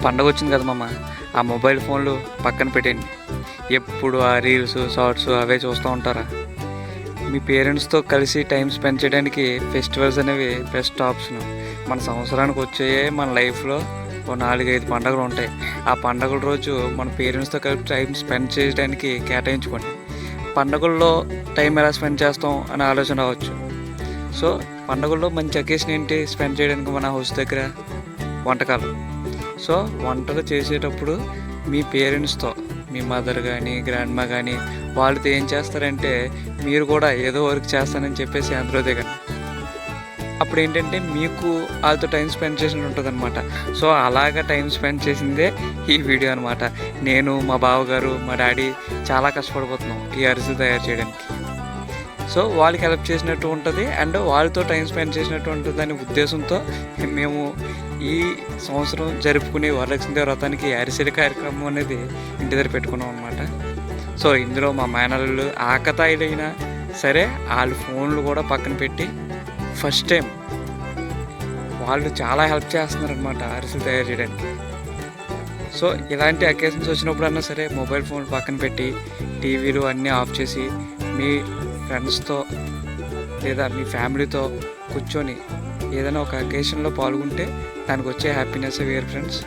పండగ వచ్చింది కదా మామ, ఆ మొబైల్ ఫోన్లు పక్కన పెట్టండి. ఎప్పుడు ఆ రీల్స్ షార్ట్స్ అవే చూస్తూ ఉంటారా? మీ పేరెంట్స్తో కలిసి టైం స్పెండ్ చేయడానికి ఫెస్టివల్స్ అనేవి బెస్ట్ ఆప్షన్. మన సంవత్సరానికి వచ్చే మన లైఫ్లో ఓ 4-5 పండుగలు ఉంటాయి. ఆ పండుగల రోజు మన పేరెంట్స్తో కలిసి టైం స్పెండ్ చేయడానికి కేటాయించుకోండి. పండుగల్లో టైం ఎలా స్పెండ్ చేస్తాం అనే ఆలోచన రావచ్చు. సో పండుగల్లో మంచి అకేషన్ ఏంటి స్పెండ్ చేయడానికి మన హౌస్ దగ్గర? వంటకాలు. సో వంటలు చేసేటప్పుడు మీ పేరెంట్స్తో, మీ మదర్ కానీ గ్రాండ్ మా కానీ వాళ్ళతో ఏం చేస్తారంటే మీరు కూడా ఏదో వర్క్ చేస్తానని చెప్పేసి అందులో దిగండి. అప్పుడు ఏంటంటే మీకు వాళ్ళతో టైం స్పెండ్ చేసినట్టు ఉంటుంది అనమాట. సో అలాగా టైం స్పెండ్ చేసిందే ఈ వీడియో అనమాట. నేను, మా బావగారు, మా డాడీ చాలా కష్టపడిపోతున్నాం ఈ అరిసెలు తయారు చేయడానికి. సో వాళ్ళకి హెల్ప్ చేసినట్టు ఉంటుంది అండ్ వాళ్ళతో టైం స్పెండ్ చేసినట్టు ఉంటుంది అనే ఉద్దేశంతో మేము ఈ సంవత్సరం జరుపుకునే వరలక్ష్మీ వ్రతానికి అరిసెల కార్యక్రమం అనేది ఇంటి దగ్గర పెట్టుకున్నాం అనమాట. సో ఇందులో మా మేనల్లు ఆకతాయిలైనా సరే వాళ్ళ ఫోన్లు కూడా పక్కన పెట్టి ఫస్ట్ టైం వాళ్ళు చాలా హెల్ప్ చేస్తున్నారనమాట అరిసెలు తయారు చేయడానికి. సో ఇలాంటి అకేషన్స్ వచ్చినప్పుడన్నా సరే మొబైల్ ఫోన్ పక్కన పెట్టి టీవీలు అన్నీ ఆఫ్ చేసి మీ ఫ్రెండ్స్తో లేదా మీ ఫ్యామిలీతో కూర్చొని ఏదైనా ఒక అకేషన్లో పాల్గొంటే దానికి వచ్చే హ్యాపీనెస్ వేరు ఫ్రెండ్స్.